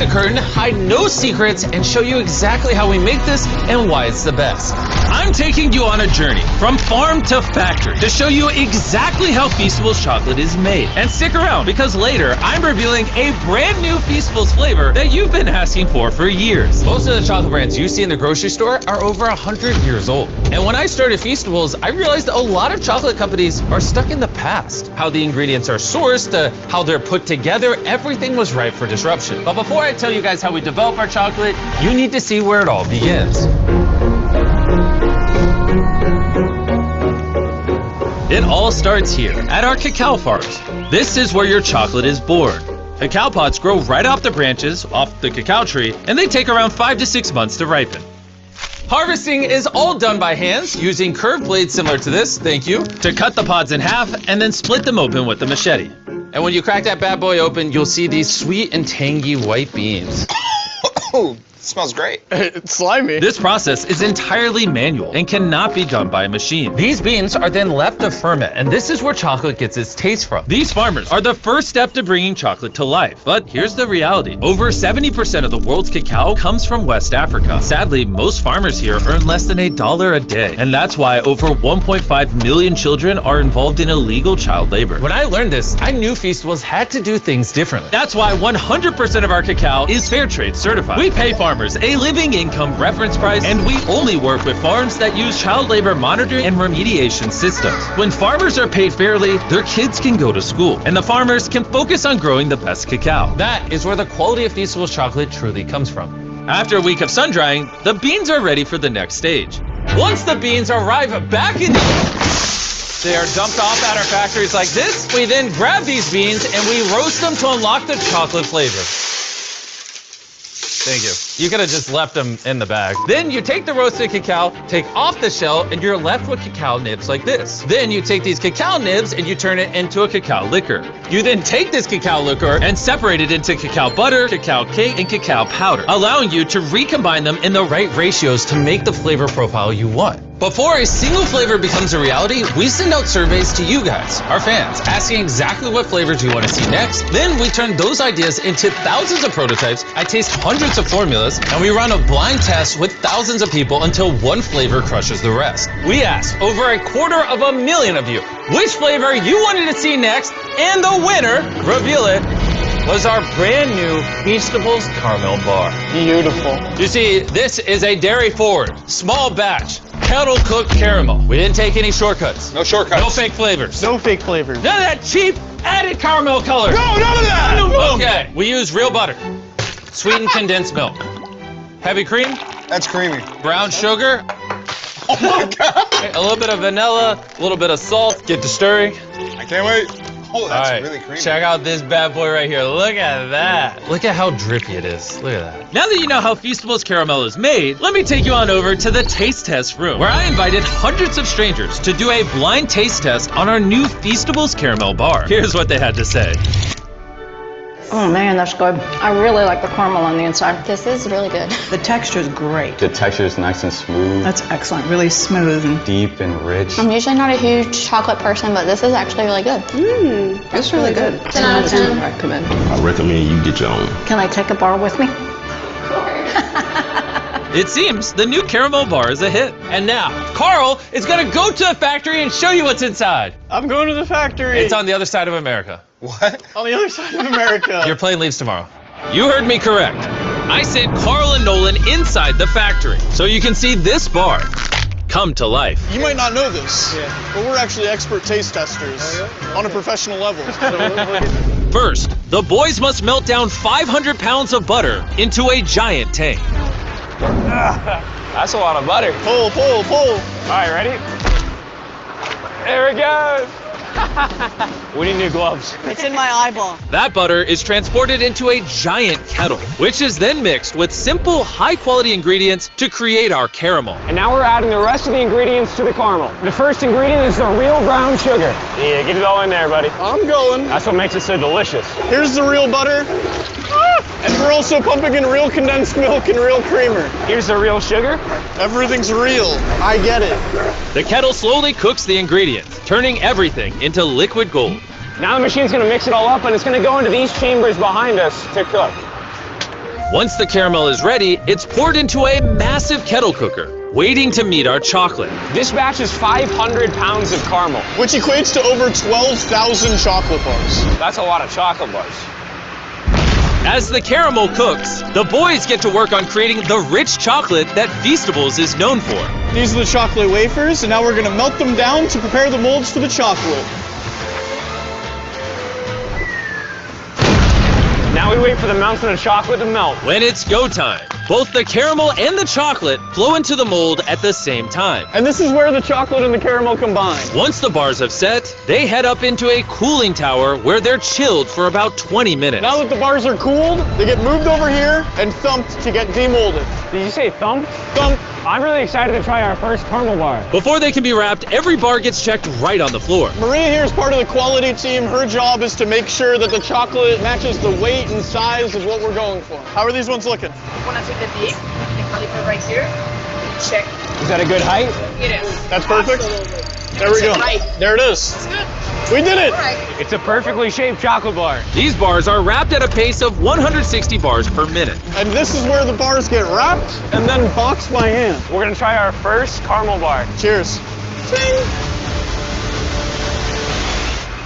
the curtain, hide no secrets, and show you exactly how we make this and why it's the best. I'm taking you on a journey from farm to factory to show you exactly how Feastables chocolate is made. And stick around, because later I'm revealing a brand new Feastables flavor that you've been asking for years. Most of the chocolate brands you see in the grocery store are over 100 years old. And when I started Feastables, I realized a lot of chocolate companies are stuck in the past. How the ingredients are sourced, how they're put together, everything was ripe for disruption. But before I tell you guys how we develop our chocolate, you need to see where it all begins. It all starts here, at our cacao farms. This is where your chocolate is born. Cacao pods grow right off the branches, off the cacao tree, and they take around 5 to 6 months to ripen. Harvesting is all done by hands, using curved blades similar to this, thank you, to cut the pods in half and then split them open with a machete. And when you crack that bad boy open, you'll see these sweet and tangy white beans. Oh, it smells great. It's slimy. This process is entirely manual and cannot be done by a machine. These beans are then left to ferment, and this is where chocolate gets its taste from. These farmers are the first step to bringing chocolate to life. But here's the reality. Over 70% of the world's cacao comes from West Africa. Sadly, most farmers here earn less than $1 a day. And that's why over 1.5 million children are involved in illegal child labor. When I learned this, I knew Feastables had to do things differently. That's why 100% of our cacao is fair trade certified. We pay farmers a living income reference price, and we only work with farms that use child labor monitoring and remediation systems. When farmers are paid fairly, their kids can go to school, and the farmers can focus on growing the best cacao. That is where the quality of Feastables chocolate truly comes from. After a week of sun drying, the beans are ready for the next stage. Once the beans arrive back in they are dumped off at our factories like this. We then grab these beans and we roast them to unlock the chocolate flavor. Thank you. You could have just left them in the bag. Then you take the roasted cacao, take off the shell, and you're left with cacao nibs like this. Then you take these cacao nibs and you turn it into a cacao liquor. You then take this cacao liquor and separate it into cacao butter, cacao cake, and cacao powder, allowing you to recombine them in the right ratios to make the flavor profile you want. Before a single flavor becomes a reality, we send out surveys to you guys, our fans, asking exactly what flavors you want to see next. Then we turn those ideas into thousands of prototypes. I taste hundreds of formulas, and we run a blind test with thousands of people until one flavor crushes the rest. We asked over 250,000 of you which flavor you wanted to see next, and the winner, reveal it, was our brand new Feastables Caramel Bar. Beautiful. You see, this is a dairy-forward, small batch, kettle-cooked caramel. We didn't take any shortcuts. No shortcuts. No fake flavors. No fake flavors. None of that cheap added caramel color. No, none of that! Okay, we use real butter, sweetened condensed milk, heavy cream, That's creamy. brown sugar, Oh my God. a little bit of vanilla, a little bit of salt. Get to stirring. I can't wait. Oh, that's All right, really creamy. check out this bad boy right here. Look at that. Look at how drippy it is. Look at that. Now that you know how Feastables caramel is made, let me take you on over to the taste test room, where I invited hundreds of strangers to do a blind taste test on our new Feastables caramel bar. Here's what they had to say. Oh man, that's good. I really like the caramel on the inside. This is really good. The texture is great. The texture is nice and smooth, That's excellent. Really smooth and deep and rich. I'm usually not a huge chocolate person, but this is actually really good. it's really good. 10 out of 10. I recommend. I recommend you get your own. Can I take a bar with me? It seems the new caramel bar is a hit. And now, Carl is gonna go to the factory and show you what's inside. I'm going to the factory. It's on the other side of America. What? On the other side of America. Your plane leaves tomorrow. You heard me correct. I sent Carl and Nolan inside the factory so you can see this bar come to life. You might not know this, but we're actually expert taste testers on a professional level. First, the boys must melt down 500 pounds of butter into a giant tank. That's a lot of butter. Pull, pull, pull. All right, ready? There it goes. We need new gloves. It's in my eyeball. That butter is transported into a giant kettle, which is then mixed with simple, high-quality ingredients to create our caramel. And now we're adding the rest of the ingredients to the caramel. The first ingredient is the real brown sugar. Yeah, get it all in there, buddy. I'm going. That's what makes it so delicious. Here's the real butter. And we're also pumping in real condensed milk and real creamer. Here's the real sugar. Everything's real. I get it. The kettle slowly cooks the ingredients, turning everything into liquid gold. Now the machine's gonna mix it all up and it's gonna go into these chambers behind us to cook. Once the caramel is ready, it's poured into a massive kettle cooker, waiting to meet our chocolate. This batch is 500 pounds of caramel. Which equates to over 12,000 chocolate bars. That's a lot of chocolate bars. As the caramel cooks, the boys get to work on creating the rich chocolate that Feastables is known for. These are the chocolate wafers, and now we're gonna melt them down to prepare the molds for the chocolate. Now we wait for the mountain of chocolate to melt. When it's go time, both the caramel and the chocolate flow into the mold at the same time. And this is where the chocolate and the caramel combine. Once the bars have set, they head up into a cooling tower where they're chilled for about 20 minutes. Now that the bars are cooled, they get moved over here and thumped to get demolded. Did you say thump? Thump. I'm really excited to try our first caramel bar. Before they can be wrapped, every bar gets checked right on the floor. Maria here is part of the quality team. Her job is to make sure that the chocolate matches the weight and size of what we're going for. How are these ones looking? Want to take the dip, the caliper right here, check. Is that a good height? It is. That's perfect? Absolutely. There we go. Right. There it is. It's good. We did it. All right. It's a perfectly shaped chocolate bar. These bars are wrapped at a pace of 160 bars per minute. And this is where the bars get wrapped and then boxed by hand. We're gonna try our first caramel bar. Cheers.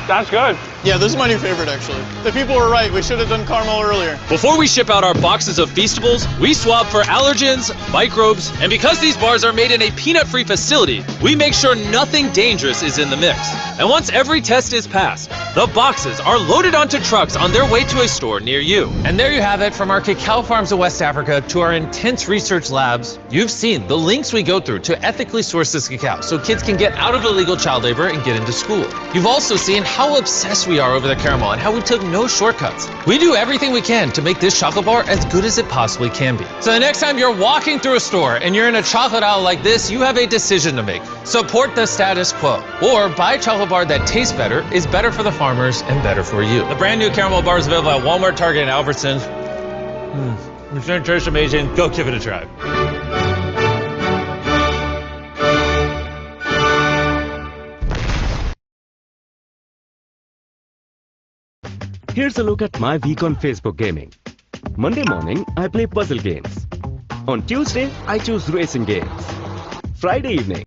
That's good. Yeah, this is my new favorite, actually. The people were right. We should have done caramel earlier. Before we ship out our boxes of Feastables, we swab for allergens, microbes, and because these bars are made in a peanut-free facility, we make sure nothing dangerous is in the mix. And once every test is passed, the boxes are loaded onto trucks on their way to a store near you. And there you have it, from our cacao farms of West Africa to our intense research labs. You've seen the links we go through to ethically source this cacao so kids can get out of illegal child labor and get into school. You've also seen how obsessed we are over the caramel and how we took no shortcuts. We do everything we can to make this chocolate bar as good as it possibly can be. So the next time you're walking through a store and you're in a chocolate aisle like this, you have a decision to make. Support the status quo, or buy a chocolate bar that tastes better, is better for the farmers, and better for you. The brand new caramel bar is available at Walmart, Target, and Albertsons. It's going to taste amazing. Go give it a try. Here's a look at my week on Facebook gaming. Monday morning, I play puzzle games. On Tuesday, I choose racing games. Friday evening,